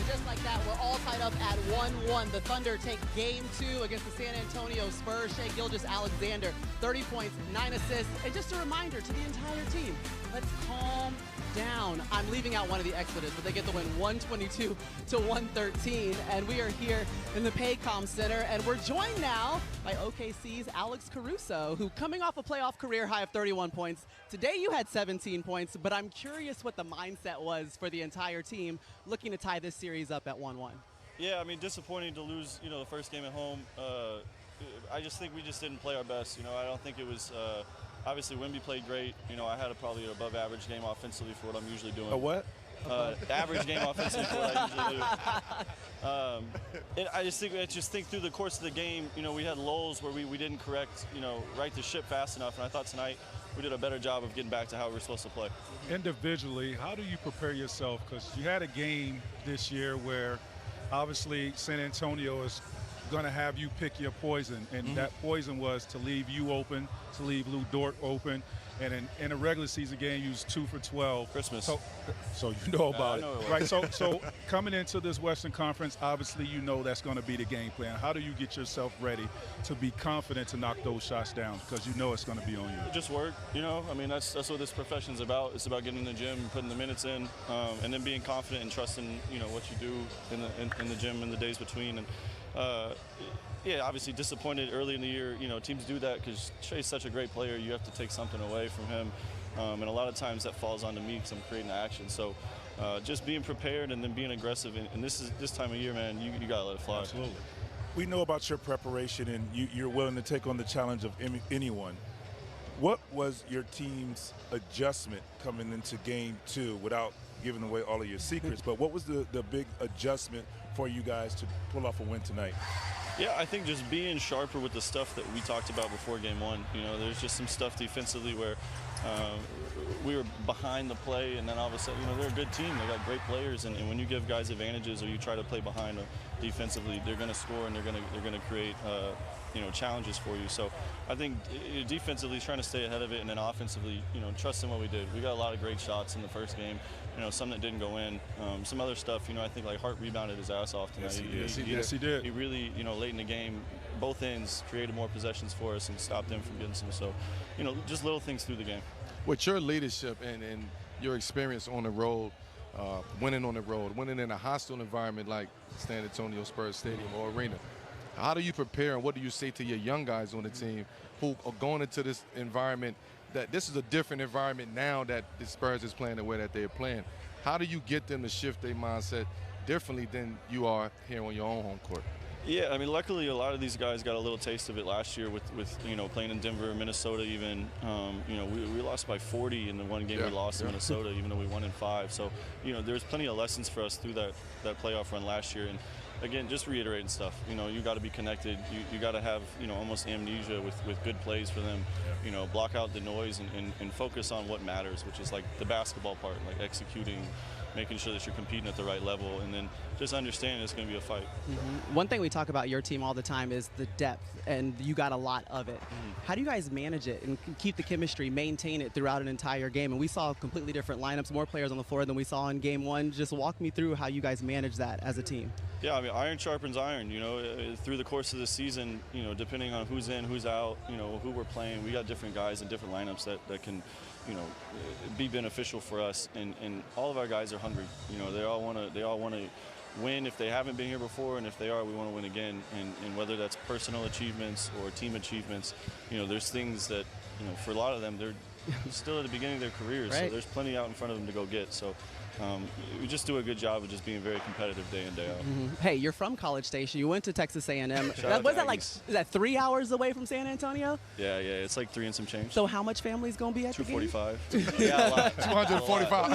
And just like that, we're all tied up at 1-1. The Thunder take game 2 against the San Antonio Spurs. Shai Gilgeous-Alexander, 30 points, 9 assists. And just a reminder to the entire team, let's calm down. I'm leaving out one of the expletives, but they get the win 122 to 113. And we are here in the Paycom Center, and we're joined now by OKC's Alex Caruso, who coming off a playoff career high of 31 points. Today you had 17 points, but I'm curious what the mindset was for the entire team looking to tie this series up at 1-1. Yeah, I mean, disappointing to lose, the first game at home. I just think we just didn't play our best. I don't think it was obviously Wemby played great. I had probably an above average game offensively for what I'm usually doing. A what? Average game offensively for what I usually do. I just think through the course of the game, we had lulls where we didn't right the ship fast enough. And I thought tonight we did a better job of getting back to how we were supposed to play. Individually, how do you prepare yourself? Because you had a game this year where obviously San Antonio is going to have you pick your poison, and that poison was to leave you open, to leave Lou Dort open, and in a regular season game, you was 2 for 12. Christmas. So you know about it, right? So coming into this Western Conference, obviously you know that's going to be the game plan. How do you get yourself ready to be confident to knock those shots down? Because you know it's going to be on you. Just work, I mean, that's what this profession's about. It's about getting in the gym, putting the minutes in, and then being confident and trusting, what you do in the gym in the days between. And yeah, obviously disappointed early in the year. Teams do that because Shai's such a great player. You have to take something away from him, and a lot of times that falls onto me because I'm creating the action. So just being prepared and then being aggressive. And this time of year, man, you gotta let it fly. Absolutely. We know about your preparation, and you're willing to take on the challenge of anyone. What was your team's adjustment coming into game 2 without giving away all of your secrets? But what was the big adjustment for you guys to pull off a win tonight? Yeah, I think just being sharper with the stuff that we talked about before game 1. There's just some stuff defensively where we were behind the play, and then all of a sudden, they're a good team. They got great players, and when you give guys advantages or you try to play behind them defensively, they're going to score and they're going to create challenges for you. So I think defensively trying to stay ahead of it, and then offensively, trusting what we did. We got a lot of great shots in the first game. Some that didn't go in. Some other stuff, I think like Hart rebounded his ass off tonight. Yes, he did. He really, late in the game, both ends created more possessions for us and stopped them from getting some. So, just little things through the game. With your leadership and your experience on the road, winning on the road, winning in a hostile environment like San Antonio Spurs Stadium or arena, how do you prepare and what do you say to your young guys on the team who are going into this environment, that this is a different environment now that the Spurs is playing the way that they're playing? How do you get them to shift their mindset differently than you are here on your own home court? Yeah, I mean, luckily a lot of these guys got a little taste of it last year with playing in Denver, Minnesota even. We lost by 40 in the one game we lost in Minnesota, even though we won in 5. So, there's plenty of lessons for us through that playoff run last year. And again, just reiterating stuff. You got to be connected. You got to have, almost amnesia with good plays for them. Block out the noise and focus on what matters, which is like the basketball part, like executing, making sure that you're competing at the right level, and then just understanding it's going to be a fight. One thing we talk about your team all the time is the depth, and you got a lot of it. How do you guys manage it and keep the chemistry, maintain it throughout an entire game? And we saw completely different lineups, more players on the floor than we saw in game 1. Just walk me through how you guys manage that as a team. Yeah, I mean, iron sharpens iron. Through the course of the season, depending on who's in, who's out, who we're playing, we got different guys in different lineups that can, be beneficial for us. And all of our guys are hungry. They all want to win if they haven't been here before, and if they are, we want to win again. And whether that's personal achievements or team achievements, there's things that, for a lot of them, they're still at the beginning of their careers, right. So there's plenty out in front of them to go get. So we just do a good job of just being very competitive day in, day out. Hey, you're from College Station. You went to Texas A&M. Was that 3 hours away from San Antonio? Yeah, it's like 3 and some change. So how much family's going to be at the game? 245. Yeah, a lot. 245.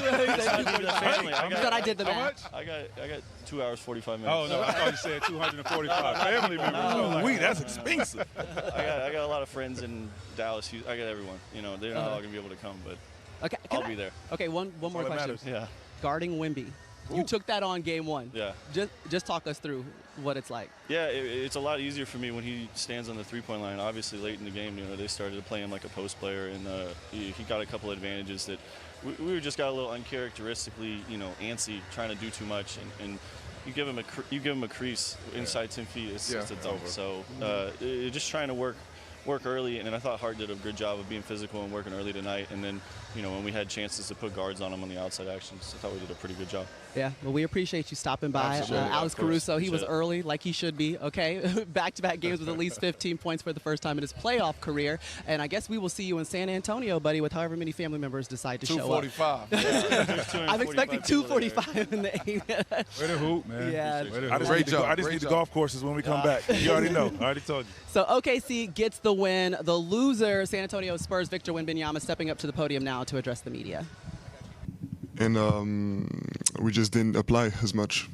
I did the math. I got 2 hours 45 minutes. Oh no, I thought you said 245 family members. That's expensive. I got a lot of friends in Dallas. I got everyone. They're not all gonna be able to come, but okay, I'll be there. Okay, one more question. Yeah. Guarding Wemby. You took that on game 1. Yeah. Just talk us through what it's like. Yeah, it's a lot easier for me when he stands on the three-point line. Obviously, late in the game, they started to play him like a post player, and he got a couple advantages that we just got a little uncharacteristically, antsy, trying to do too much, and you give him a crease inside 10 feet, it's a dunk. So you're just trying to work early, and then I thought Hart did a good job of being physical and working early tonight. And then, when we had chances to put guards on him on the outside actions, I thought we did a pretty good job. Yeah, well, we appreciate you stopping by. Alex Caruso, he was early like he should be, okay? Back-to-back games with at least 15 points for the first time in his playoff career. And I guess we will see you in San Antonio, buddy, with however many family members decide to show up. 245. I'm expecting 245 in the 8. Way to hoop, man. Yeah. I just need the golf courses when we come back. You already know. I already told you. So OKC gets the win. The loser, San Antonio Spurs, Victor Wembanyama, stepping up to the podium now to address the media. And we just didn't apply as much.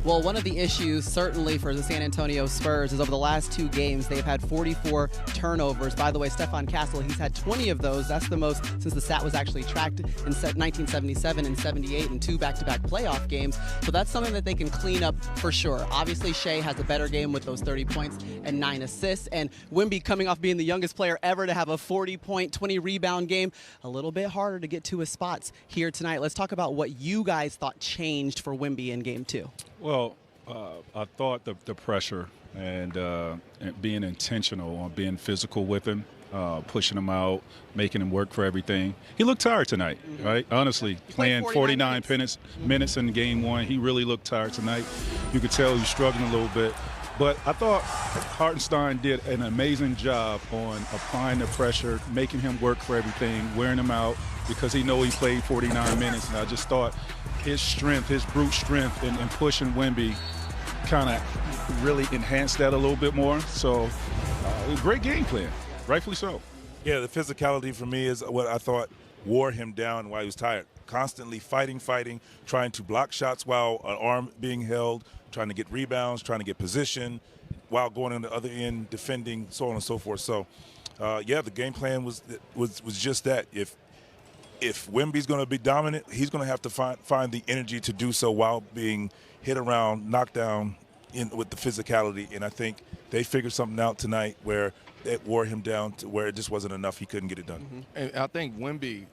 Well, one of the issues, certainly for the San Antonio Spurs, is over the last 2 games, they've had 44 turnovers. By the way, Stephon Castle, he's had 20 of those. That's the most since the stat was actually tracked in 1977 and 78 in 2 back-to-back playoff games. So that's something that they can clean up for sure. Obviously, Shai has a better game with those 30 points and 9 assists. And Wemby, coming off being the youngest player ever to have a 40-point, 20-rebound game, a little bit harder to get to his spots here tonight. Let's talk about what you guys thought changed for Wemby in Game 2. Well, I thought the pressure and being intentional on being physical with him, pushing him out, making him work for everything. He looked tired tonight, right? Honestly, playing 49 minutes in Game 1, he really looked tired tonight. You could tell he was struggling a little bit. But I thought Hartenstein did an amazing job on applying the pressure, making him work for everything, wearing him out, because he know he played 49 minutes. And I just thought his strength, his brute strength in pushing Wemby kind of really enhanced that a little bit more. So great game plan, rightfully so. Yeah, the physicality for me is what I thought wore him down while he was tired. Constantly fighting, trying to block shots while an arm being held, trying to get rebounds, trying to get position, while going on the other end, defending, so on and so forth. So, the game plan was just that. If Wemby's going to be dominant, he's going to have to find the energy to do so while being hit around, knocked down with the physicality. And I think they figured something out tonight where it wore him down to where it just wasn't enough. He couldn't get it done. Mm-hmm. And I think Wemby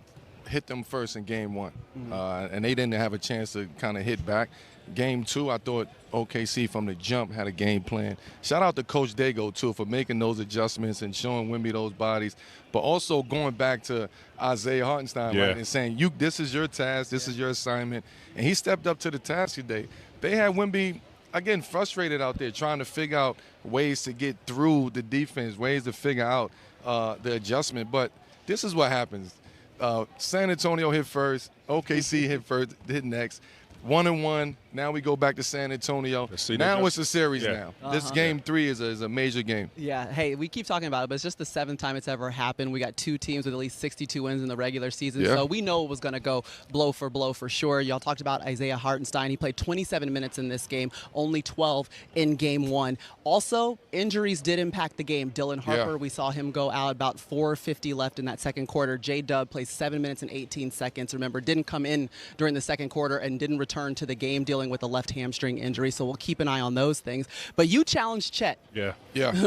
hit them first in Game 1, and they didn't have a chance to kind of hit back. Game 2, I thought OKC from the jump had a game plan. Shout out to Coach Daigneault, too, for making those adjustments and showing Wemby those bodies, but also going back to Isaiah Hartenstein right, and saying, this is your task, this is your assignment. And he stepped up to the task today. They had Wemby, again, frustrated out there trying to figure out ways to get through the defense, ways to figure out the adjustment. But this is what happens. San Antonio hit first, OKC hit next. 1-1. Now we go back to San Antonio. Now it's a series now. This Game 3 is a major game. Yeah, hey, we keep talking about it, but it's just the 7th time it's ever happened. We got 2 teams with at least 62 wins in the regular season, so we know it was going to go blow for sure. Y'all talked about Isaiah Hartenstein. He played 27 minutes in this game, only 12 in Game 1. Also, injuries did impact the game. Dylan Harper, we saw him go out about 4:50 left in that second quarter. J-Dub plays 7 minutes and 18 seconds. Remember, didn't come in during the second quarter and didn't return to the game, dealing with a left hamstring injury, so we'll keep an eye on those things. But you challenged Chet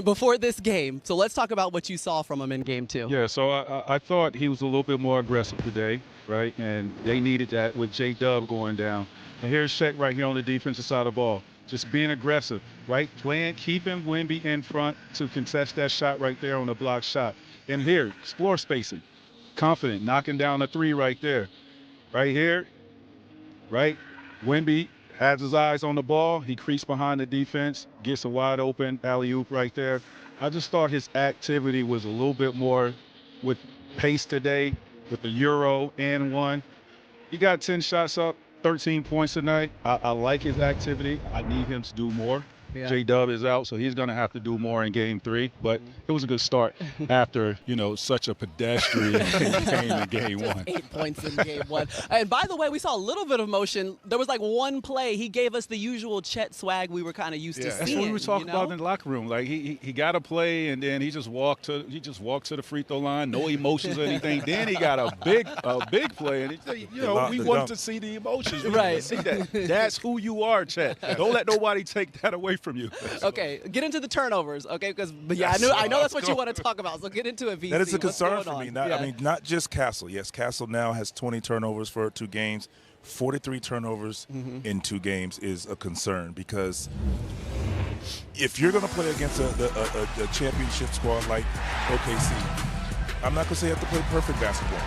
before this game, so let's talk about what you saw from him in Game 2. Yeah, so I thought he was a little bit more aggressive today, right? And they needed that with J-Dub going down. And here's Chet right here on the defensive side of the ball, just being aggressive, right? Keeping Wemby in front to contest that shot right there on the block shot. And here, floor spacing, confident, knocking down a 3 right there. Right here, right? Wemby has his eyes on the ball. He creeps behind the defense, gets a wide open alley-oop right there. I just thought his activity was a little bit more with pace today, with the Euro and 1. He got 10 shots up, 13 points tonight. I like his activity. I need him to do more. J-Dub is out, so he's going to have to do more in Game 3. But it was a good start after, such a pedestrian game in Game 1. 8 points in Game 1. And by the way, we saw a little bit of motion. There was like one play. He gave us the usual Chet swag we were kind of used to seeing. That's what we were talking about in the locker room. Like he got a play, and then he just walked to the free throw line. No emotions or anything. Then he got a big play, and we wanted to see the emotions. We wanted to see that. That's who you are, Chet. Don't let nobody take that away from from you. Okay, get into the turnovers, okay? Because yeah, I know that's what you want to talk about. So get into it, VC. That is a concern for on? me. I mean, not just Castle. Yes, Castle now has 20 turnovers for 2 games. 43 turnovers in 2 games is a concern, because if you're going to play against a championship squad like OKC, I'm not going to say you have to play perfect basketball,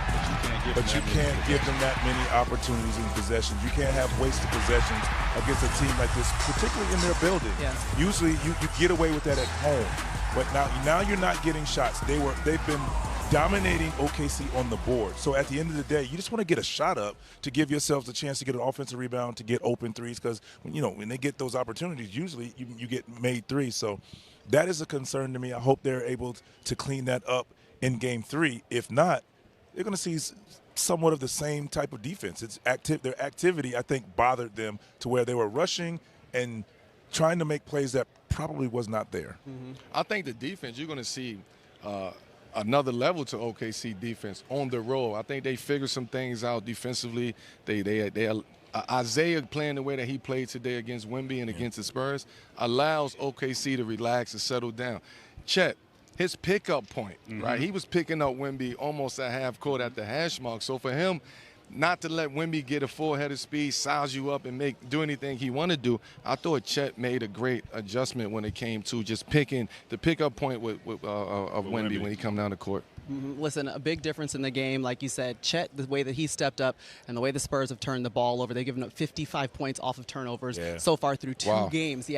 but you can't give them that many opportunities and possessions. You can't have wasted possessions against a team like this, particularly in their building. Yeah. Usually you get away with that at home, but now you're not getting shots. They've been dominating OKC on the board. So at the end of the day, you just want to get a shot up to give yourselves a chance to get an offensive rebound, to get open threes, because when they get those opportunities, usually you get made threes. So that is a concern to me. I hope they're able to clean that up in Game 3. If not, they're going to see somewhat of the same type of defense. Their activity, I think, bothered them to where they were rushing and trying to make plays that probably was not there. I think the defense, you're going to see another level to OKC defense on the road. I think they figured some things out defensively. Isaiah playing the way that he played today against Wemby and against the Spurs allows OKC to relax and settle down. Chet, his pickup point, right? He was picking up Wemby almost at half court at the hash mark. So for him not to let Wemby get a full head of speed, size you up, and do anything he want to do, I thought Chet made a great adjustment when it came to just picking the pickup point of Wemby when he come down the court. Listen, a big difference in the game, like you said, Chet, the way that he stepped up and the way the Spurs have turned the ball over. They've given up 55 points off of turnovers so far through 2 games,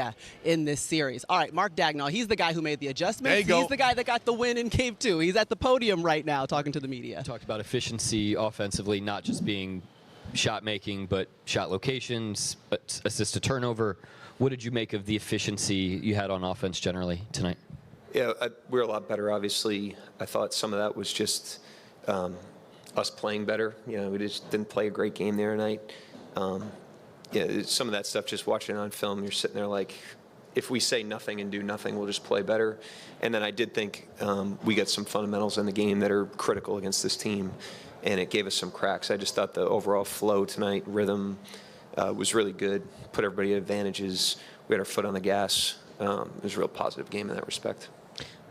in this series. All right, Mark Daigneault, he's the guy who made the adjustments. He's the guy that got the win in Game 2. He's at the podium right now talking to the media. Talked about efficiency offensively, not just being shot making, but shot locations, assist to turnover. What did you make of the efficiency you had on offense generally tonight? Yeah, we're a lot better, obviously. I thought some of that was just us playing better. We just didn't play a great game there tonight. Some of that stuff, just watching it on film, you're sitting there like, if we say nothing and do nothing, we'll just play better. And then I did think we got some fundamentals in the game that are critical against this team, and it gave us some cracks. I just thought the overall flow tonight, rhythm, was really good, put everybody at advantages. We had our foot on the gas. It was a real positive game in that respect.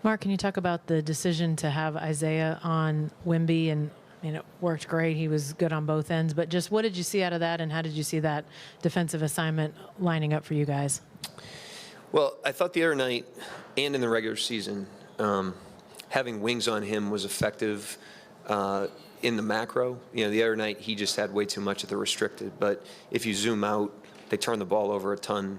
Mark, can you talk about the decision to have Isaiah on Wemby? And it worked great. He was good on both ends. But just what did you see out of that, and how did you see that defensive assignment lining up for you guys? Well, I thought the other night and in the regular season, having wings on him was effective in the macro. The other night he just had way too much of the restricted. But if you zoom out, they turned the ball over a ton.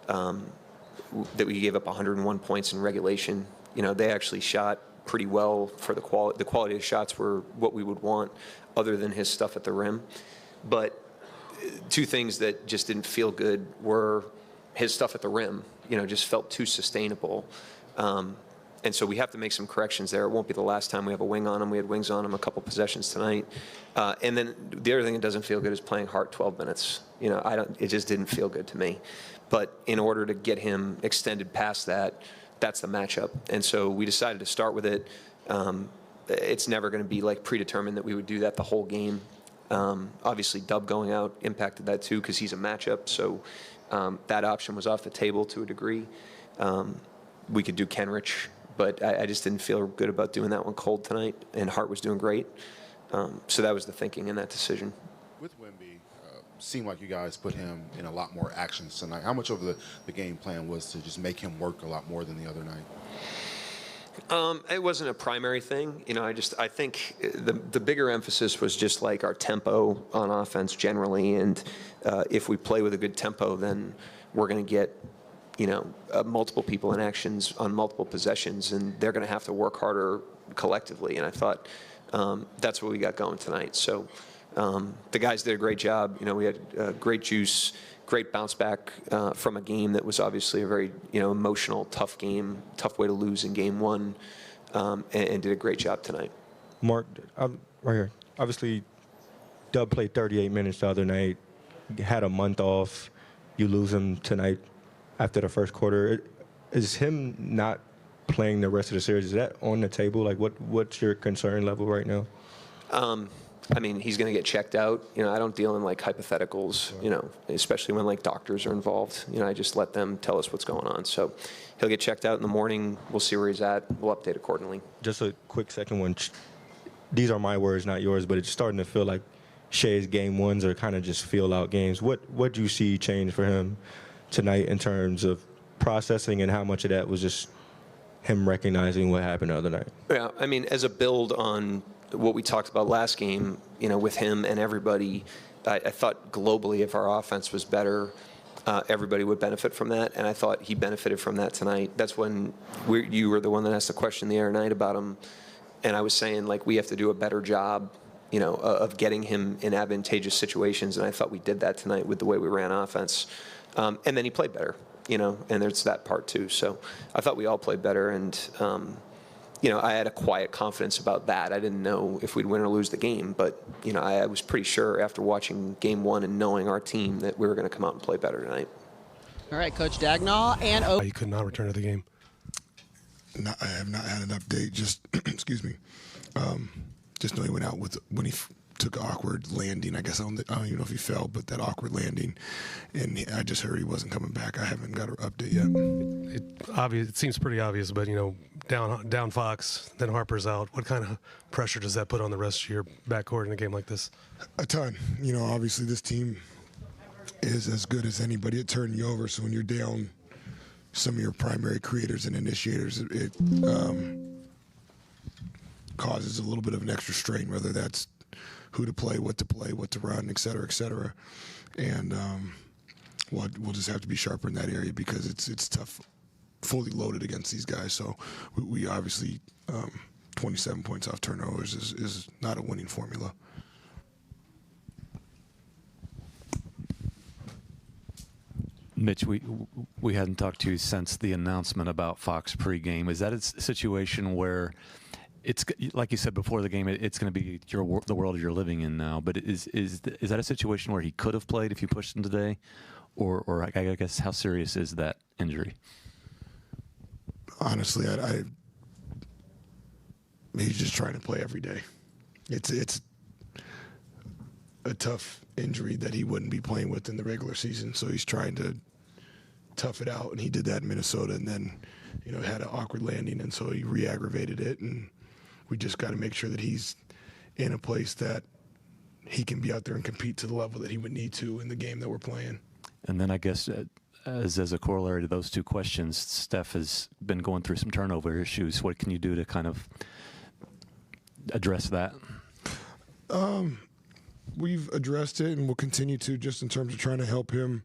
That we gave up 101 points in regulation. They actually shot pretty well for the quality. The quality of shots were what we would want, other than his stuff at the rim. But 2 things that just didn't feel good were his stuff at the rim. Just felt too sustainable. And so we have to make some corrections there. It won't be the last time we have a wing on him. We had wings on him a couple possessions tonight. And then the other thing that doesn't feel good is playing Hart 12 minutes. It just didn't feel good to me. But in order to get him extended past that, that's the matchup. And so we decided to start with it. It's never going to be like predetermined that we would do that the whole game. Obviously, Dub going out impacted that too, because he's a matchup. So that option was off the table to a degree. We could do Kenrich, but I just didn't feel good about doing that one cold tonight. And Hart was doing great. So that was the thinking in that decision. With Wemby, seemed like you guys put him in a lot more actions tonight. How much of the game plan was to just make him work a lot more than the other night? It wasn't a primary thing. I think the bigger emphasis was just like our tempo on offense generally. And if we play with a good tempo, then we're going to get, multiple people in actions on multiple possessions, and they're going to have to work harder collectively. And I thought that's what we got going tonight. So the guys did a great job. We had great juice, great bounce back from a game that was obviously a very emotional, tough game, tough way to lose in Game 1, and did a great job tonight. Mark, right here. Obviously, Dub played 38 minutes the other night, had a month off. You lose him tonight after the first quarter. Is him not playing the rest of the series, is that on the table? Like, what's your concern level right now? I mean, he's going to get checked out. You know, I don't deal in like hypotheticals, you know, especially when like doctors are involved. You know, I just let them tell us what's going on. So he'll get checked out in the morning. We'll see where he's at. We'll update accordingly. Just a quick second one. These are my words, not yours, but it's starting to feel like Shai's game ones are kind of just feel-out games. What do you see change for him tonight in terms of processing, and how much of that was just him recognizing what happened the other night? Yeah, I mean, as a build on what we talked about last game, you know, with him and everybody, I thought globally if our offense was better, everybody would benefit from that, and I thought he benefited from that tonight. That's when you were the one that asked the question the other night about him, and I was saying, like, we have to do a better job, you know, of getting him in advantageous situations, and I thought we did that tonight with the way we ran offense. And then he played better, you know, and there's that part too. So I thought we all played better, and, you know, I had a quiet confidence about that. I didn't know if we'd win or lose the game, but, you know, I was pretty sure after watching game one and knowing our team that we were going to come out and play better tonight. All right, Coach Daigneault and You could not return to the game. No, I have not had an update. Just, excuse me. Just know he went out when he took an awkward landing. I guess I don't even know if he fell, but that awkward landing. And I just heard he wasn't coming back. I haven't got an update yet. It seems pretty obvious, but, you know, down Fox, then Harper's out. What kind of pressure does that put on the rest of your backcourt in a game like this? A ton. You know, obviously this team is as good as anybody at turning you over. So when you're down some of your primary creators and initiators, it causes a little bit of an extra strain, whether that's who to play, what to run, et cetera, et cetera. And we'll just have to be sharper in that area because it's tough, fully loaded against these guys. So we obviously 27 points off turnovers is not a winning formula. Mitch, we hadn't talked to you since the announcement about Fox pregame. Is that a situation where it's like you said before the game, it's going to be the world you're living in now? But is that a situation where he could have played if you pushed him today, or I guess how serious is that injury? Honestly, he's just trying to play every day. It's a tough injury that he wouldn't be playing with in the regular season, so he's trying to tough it out, and he did that in Minnesota, and then, you know, had an awkward landing, and so he re-aggravated it, and we just got to make sure that he's in a place that he can be out there and compete to the level that he would need to in the game that we're playing. And then I guess as a corollary to those two questions, Steph has been going through some turnover issues. What can you do to kind of address that? We've addressed it, and we'll continue to, just in terms of trying to help him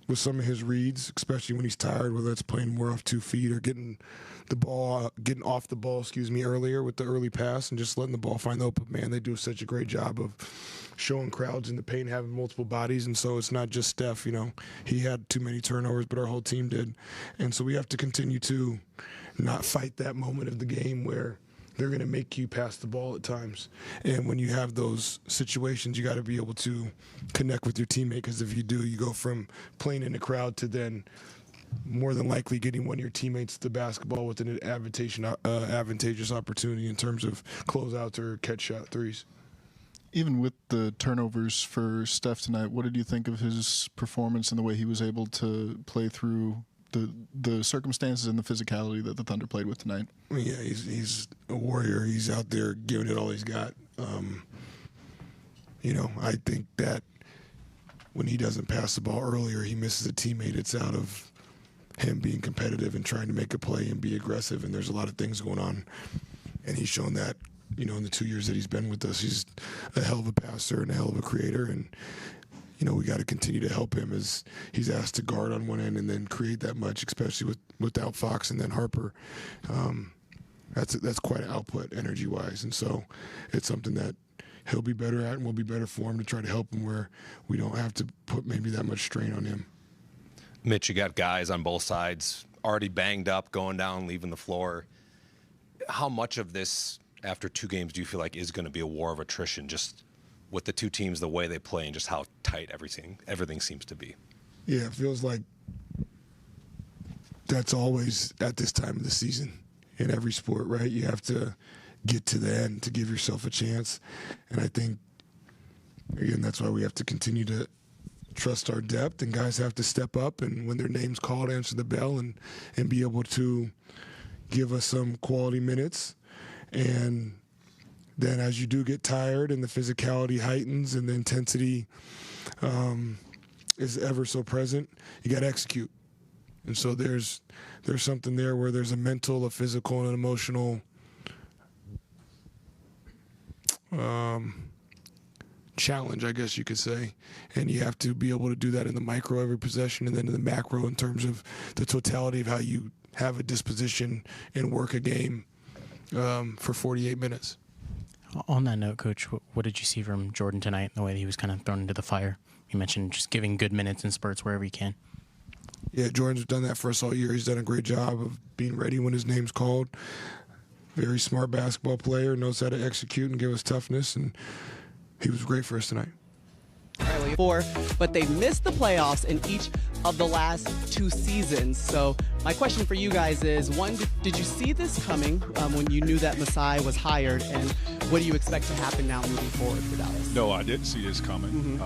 with some of his reads, especially when he's tired, whether it's playing more off 2 feet or getting off the ball, earlier with the early pass and just letting the ball find the open man. They do such a great job of showing crowds in the paint, having multiple bodies, and so it's not just Steph. You know, he had too many turnovers, but our whole team did, and so we have to continue to not fight that moment of the game where they're going to make you pass the ball at times. And when you have those situations, you got to be able to connect with your teammate, because if you do, you go from playing in the crowd to then more than likely getting one of your teammates the basketball with an advantageous opportunity in terms of closeouts or catch shot threes. Even with the turnovers for Steph tonight, what did you think of his performance and the way he was able to play through the circumstances and the physicality that the Thunder played with tonight? Yeah, he's a warrior. He's out there giving it all he's got. You know, I think that when he doesn't pass the ball earlier, he misses a teammate. It's out of him being competitive and trying to make a play and be aggressive, and there's a lot of things going on. And he's shown that, you know, in the 2 years that he's been with us. He's a hell of a passer and a hell of a creator, and you know, we got to continue to help him as he's asked to guard on one end and then create that much, especially without Fox and then Harper. That's quite an output energy-wise, and so it's something that he'll be better at, and we'll be better for him to try to help him where we don't have to put maybe that much strain on him. Mitch, you got guys on both sides already banged up, going down, leaving the floor. How much of this, after 2 games, do you feel like is going to be a war of attrition, just with the two teams, the way they play, and just how tight everything seems to be? Yeah, it feels like that's always at this time of the season in every sport, right? You have to get to the end to give yourself a chance. And I think, again, that's why we have to continue to trust our depth, and guys have to step up, and when their name's called, answer the bell and be able to give us some quality minutes. And then as you do get tired and the physicality heightens and the intensity is ever so present, you got to execute. And so there's something there where there's a mental, a physical, and an emotional challenge, I guess you could say. And you have to be able to do that in the micro every possession, and then in the macro in terms of the totality of how you have a disposition and work a game for 48 minutes. On that note, Coach, what did you see from Jordan tonight, the way that he was kind of thrown into the fire? You mentioned just giving good minutes and spurts wherever he can. Yeah, Jordan's done that for us all year. He's done a great job of being ready when his name's called. Very smart basketball player, knows how to execute and give us toughness, and he was great for us tonight. But they missed the playoffs in each of the last 2 seasons. So my question for you guys is, one, did you see this coming when you knew that Masai was hired, and what do you expect to happen now moving forward for Dallas? No, I didn't see this coming,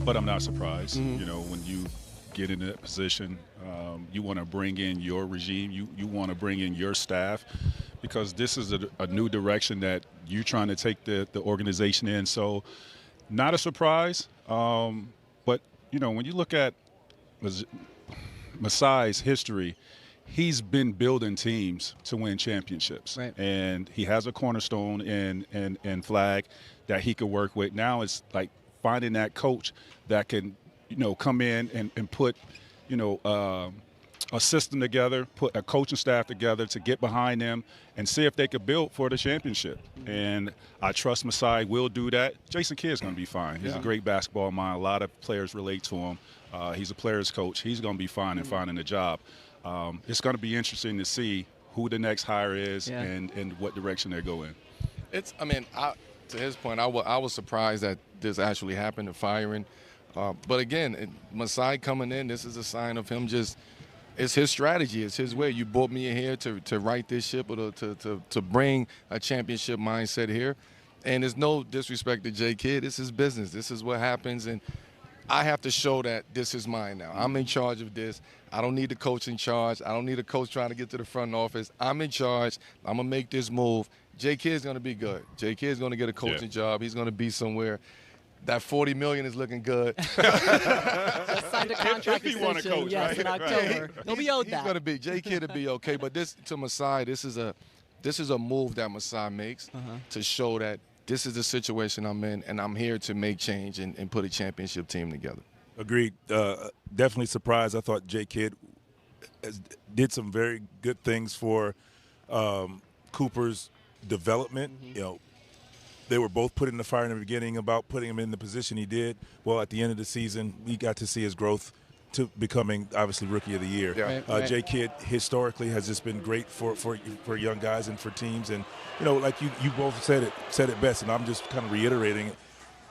but I'm not surprised. You know, when you get in that position, you want to bring in your regime, you want to bring in your staff, because this is a new direction that you're trying to take the organization in. So not a surprise, but, you know, when you look at Masai's history, he's been building teams to win championships. Right. And he has a cornerstone in Flag that he could work with. Now it's like finding that coach that can, you know, come in and put, you know, a system together, put a coaching staff together to get behind them and see if they could build for the championship. And I trust Masai will do that. Jason Kidd's going to be fine. He's a great basketball mind. A lot of players relate to him. He's a player's coach. He's going to be fine in finding a job. It's going to be interesting to see who the next hire is and what direction they're going. To his point, I was surprised that this actually happened, the firing. But again, Masai coming in, this is a sign of him just – it's his strategy. It's his way. You brought me in here to right this ship or to bring a championship mindset here. And there's no disrespect to J. Kidd. This is business. This is what happens. And I have to show that this is mine now. I'm in charge of this. I don't need the coach in charge. I don't need a coach trying to get to the front office. I'm in charge. I'm going to make this move. J. Kidd's going to be good. J. Kidd's going to get a coaching job. He's going to be somewhere. That $40 million is looking good. Just signed a contract if he won a coach, right? in October. He'll be owed that. He's going to be. J. Kidd will be okay. But this, to Masai, this is a move that Masai makes to show that this is the situation I'm in, and I'm here to make change and put a championship team together. Agreed. Definitely surprised. I thought J. Kidd did some very good things for Cooper's development. You know, they were both put in the fire in the beginning about putting him in the position he did. Well, at the end of the season, we got to see his growth to becoming, obviously, Rookie of the Year. Yeah. Right. J. Kidd historically has just been great for young guys and for teams. And, you know, like you both said it best, and I'm just kind of reiterating it.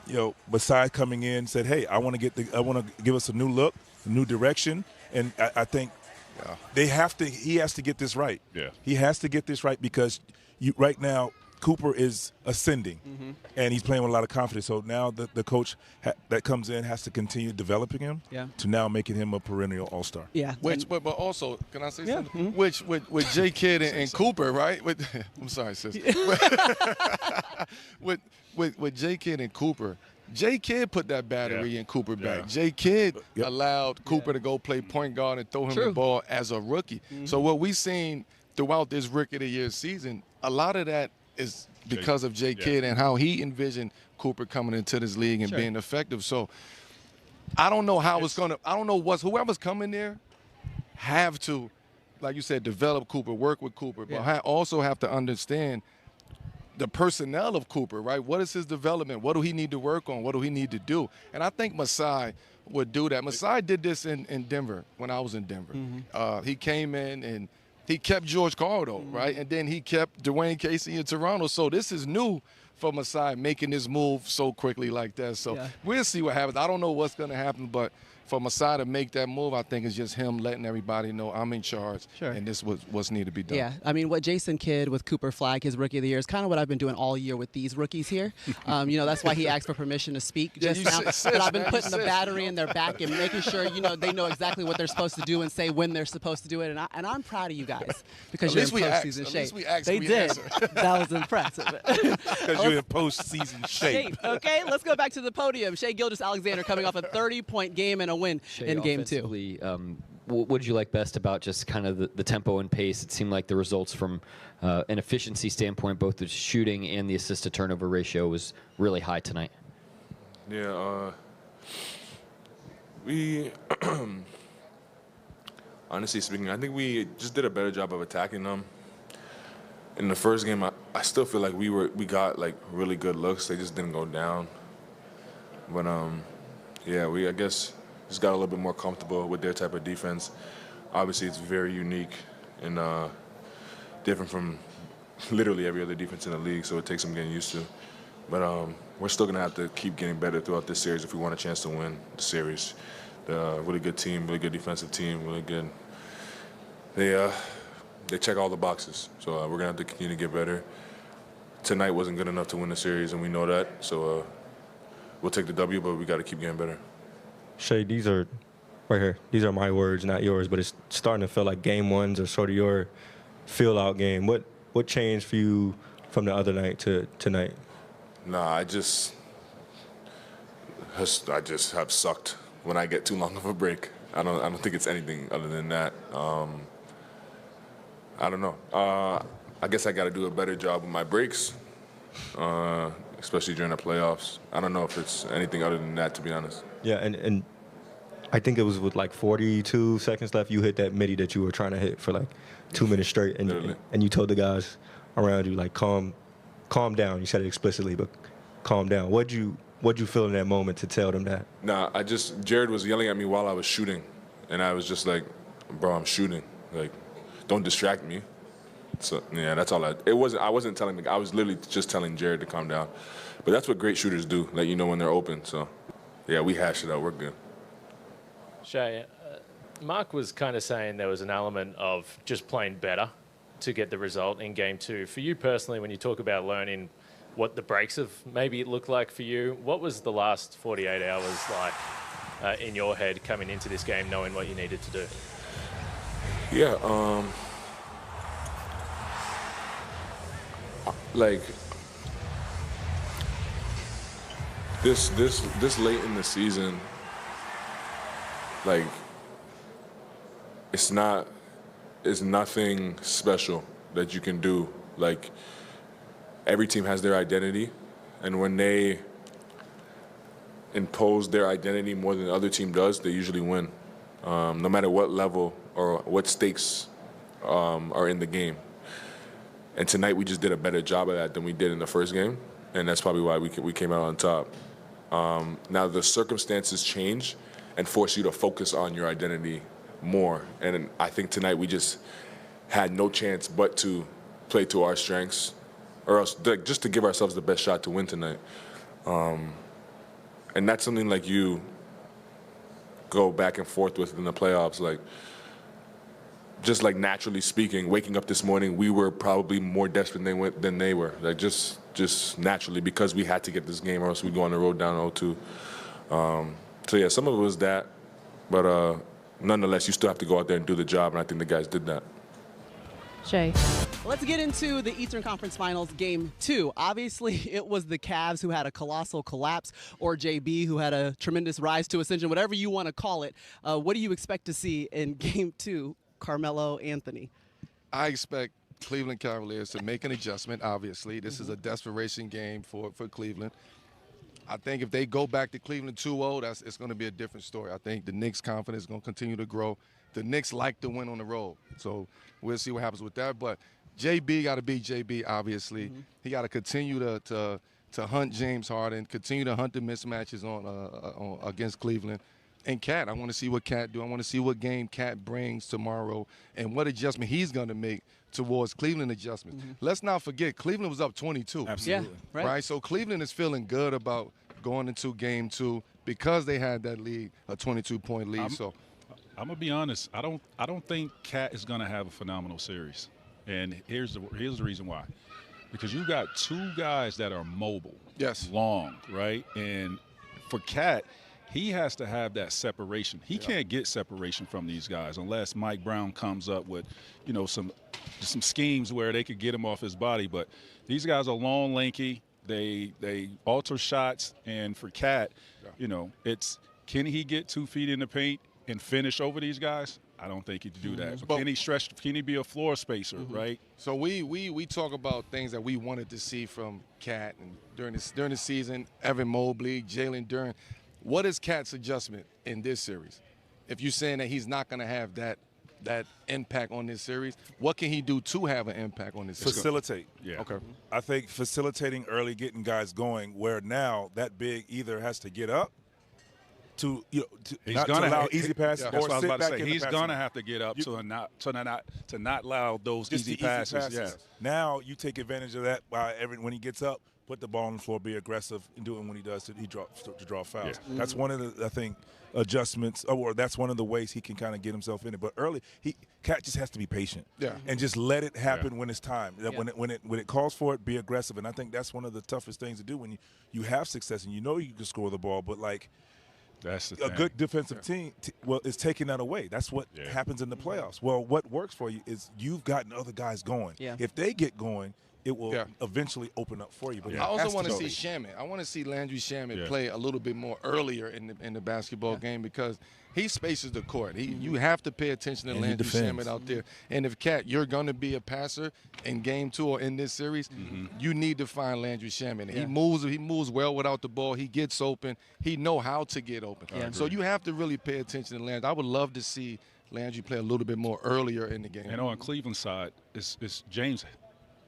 You know, Masai coming in said, hey, I want to give us a new look, a new direction. And I think he has to get this right. Yeah. He has to get this right because right now, Cooper is ascending, and he's playing with a lot of confidence. So now the coach that comes in has to continue developing him to now making him a perennial all-star. Yeah. But also, can I say something? Which with J. Kidd and Cooper, right? I'm sorry, sis. with J. Kidd and Cooper, J. Kidd put that battery in Cooper back. J. Kidd allowed Cooper to go play point guard and throw him the ball as a rookie. So what we've seen throughout this Rookie of the Year season, a lot of that is because of J. Kidd and how he envisioned Cooper coming into this league and being effective. So I don't know how it's going to – I don't know whoever's coming there have to, like you said, develop Cooper, work with Cooper, but also have to understand the personnel of Cooper, right? What is his development? What do he need to work on? What do he need to do? And I think Masai would do that. Masai did this in Denver when I was in Denver. He came in and – he kept George Karl, though, right? And then he kept Dwayne Casey in Toronto. So this is new for Masai, making this move so quickly like that. So we'll see what happens. I don't know what's going to happen, but for Masai to make that move, I think it's just him letting everybody know I'm in charge, and this was what's needed to be done. Yeah, I mean, what Jason Kidd with Cooper Flag, his Rookie of the Year, is kind of what I've been doing all year with these rookies here. You know, that's why he asked for permission to speak just now. But I've been putting the battery in their back and making sure, you know, they know exactly what they're supposed to do and say when they're supposed to do it. And I'm proud of you guys because you're in postseason shape. They did. That was impressive. Because you're in postseason shape. Okay, let's go back to the podium. Shai Gilgeous-Alexander coming off a 30-point game and a win in Game 2. What did you like best about just kind of the tempo and pace? It seemed like the results from an efficiency standpoint, both the shooting and the assist-to-turnover ratio was really high tonight. Yeah, we, honestly speaking, I think we just did a better job of attacking them. In the first game, I still feel like we got like really good looks. They just didn't go down. But yeah, I guess just got a little bit more comfortable with their type of defense. Obviously, it's very unique and different from literally every other defense in the league, so it takes some getting used to. But we're still going to have to keep getting better throughout this series if we want a chance to win the series. The really good team, really good defensive team, really good. They check all the boxes, so we're going to have to continue to get better. Tonight wasn't good enough to win the series, and we know that, so we'll take the W, but we got to keep getting better. Shai, these are right here. These are my words, not yours, but it's starting to feel like game ones are sort of your feel-out game. What changed for you from the other night to tonight? Nah, I just have sucked when I get too long of a break. I don't think it's anything other than that. I don't know. I guess I got to do a better job with my breaks, especially during the playoffs. I don't know if it's anything other than that, to be honest. Yeah, and I think it was with like 42 seconds left, you hit that midi that you were trying to hit for like 2 minutes straight, and you told the guys around you, like, calm down. You said it explicitly, but calm down. What'd you feel in that moment to tell them that? Nah, Jared was yelling at me while I was shooting, and I was just like, bro, I'm shooting. Like, don't distract me. So yeah, that's all. I wasn't telling the guy. I was literally just telling Jared to calm down. But that's what great shooters do, let you know when they're open. So yeah, we hashed it out. We're good. Shai, Mark was kind of saying there was an element of just playing better to get the result in Game 2. For you personally, when you talk about learning what the breaks have maybe looked like for you, what was the last 48 hours like in your head coming into this game, knowing what you needed to do? Yeah, like this late in the season, like it's nothing special that you can do. Like every team has their identity, and when they impose their identity more than the other team does, they usually win, no matter what level or what stakes are in the game. And tonight we just did a better job of that than we did in the first game, and that's probably why we came out on top. Now the circumstances change and force you to focus on your identity more, and I think tonight we just had no chance but to play to our strengths, or else just to give ourselves the best shot to win tonight. And that's something like you go back and forth with in the playoffs. Like, just like naturally speaking, waking up this morning, we were probably more desperate than they were. Like just naturally, because we had to get this game, or else we'd go on the road down 0-2. So yeah, some of it was that, but nonetheless, you still have to go out there and do the job, and I think the guys did that. Shai. Let's get into the Eastern Conference Finals Game 2. Obviously, it was the Cavs who had a colossal collapse, or JB who had a tremendous rise to ascension, whatever you want to call it. What do you expect to see in Game 2, Carmelo Anthony? I expect Cleveland Cavaliers to make an adjustment, obviously. This is a desperation game for Cleveland. I think if they go back to Cleveland 2-0, it's going to be a different story. I think the Knicks' confidence is going to continue to grow. The Knicks like to win on the road, so we'll see what happens with that. But JB got to be JB, obviously. He got to continue to hunt James Harden, continue to hunt the mismatches on against Cleveland. And Cat, I want to see what Cat do. I want to see what game Cat brings tomorrow and what adjustment he's going to make towards Cleveland adjustments. Let's not forget, Cleveland was up 22. Absolutely. Yeah, right. So Cleveland is feeling good about going into game 2 because they had that lead, a 22-point lead. I'm gonna be honest. I don't think Cat is gonna have a phenomenal series, and here's the reason why. Because you got 2 guys that are mobile, long, right? And for Cat, he has to have that separation. He can't get separation from these guys unless Mike Brown comes up with, some schemes where they could get him off his body. But these guys are long, lanky. They alter shots, and for Cat, it's can he get 2 feet in the paint and finish over these guys? I don't think he can do that. But can he be a floor spacer, right? So we talk about things that we wanted to see from Cat and during the season, Evan Mobley, Jalen Duren. What is Cat's adjustment in this series? If you're saying that he's not going to have that impact on this series, what can he do to have an impact on this series? Facilitate. Yeah. Okay. I think facilitating early, getting guys going, where now that big either has to get up to he's gonna allow have easy passes. That's what I was about to say. He's gonna to have to get up to not allow those easy passes. Yeah. Now you take advantage of that by when he gets up, put the ball on the floor, be aggressive, and do it when he does to draw fouls. Yeah. That's one of the, I think, adjustments, or that's one of the ways he can kind of get himself in it. But early, Cat just has to be patient, and just let it happen when it's time. When it calls for it, be aggressive. And I think that's one of the toughest things to do when you have success and you can score the ball, but that's the thing. A good defensive team is taking that away. That's what happens in the playoffs. Well, what works for you is you've gotten other guys going. Yeah. If they get going, it will eventually open up for you. But I also want to see Shamet. I want to see Landry Shamet play a little bit more earlier in the basketball game because he spaces the court. You have to pay attention to Landry Shamet out there. And if Cat, you're going to be a passer in game 2 or in this series, you need to find Landry Shamet. He moves well without the ball. He gets open. He know how to get open. So you have to really pay attention to Landry. I would love to see Landry play a little bit more earlier in the game. And on Cleveland's side, it's James.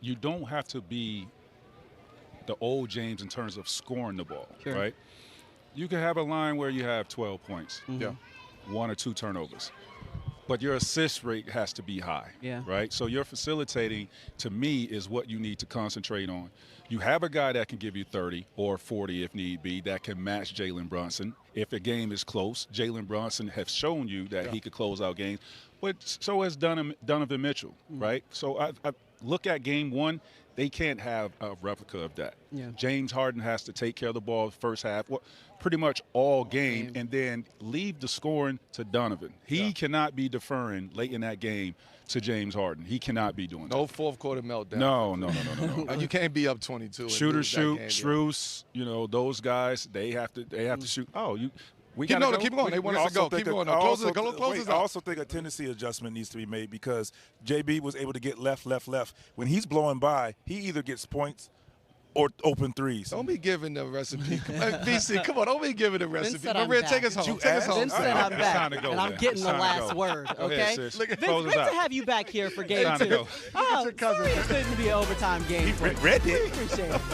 You don't have to be the old James in terms of scoring the ball, right? You can have a line where you have 12 points, 1 or 2 turnovers, but your assist rate has to be high, right? So your facilitating, to me, is what you need to concentrate on. You have a guy that can give you 30 or 40 if need be, that can match Jalen Brunson. If the game is close, Jalen Brunson has shown you that he could close out games, but so has Donovan Mitchell, right? So I look at game 1, they can't have a replica of that. James Harden has to take care of the ball first half, pretty much all game, and then leave the scoring to Donovan. He cannot be deferring late in that game to James Harden. He cannot be doing that. No fourth quarter meltdown. No. You can't be up 22. Shooters shoot, Strus, those guys, they have to shoot. Keep going. They want us to go. Keep going. Close us I also think a tendency adjustment needs to be made because JB was able to get left. When he's blowing by, he either gets points or open threes. Don't be giving the recipe. VC, come on. Don't be giving the recipe. Maria, take us home. Vince said I'm back, and I'm getting the last word, okay? Vince, great to have you back here for game 2. Oh, sorry it couldn't be an overtime game. He read it. Appreciate it.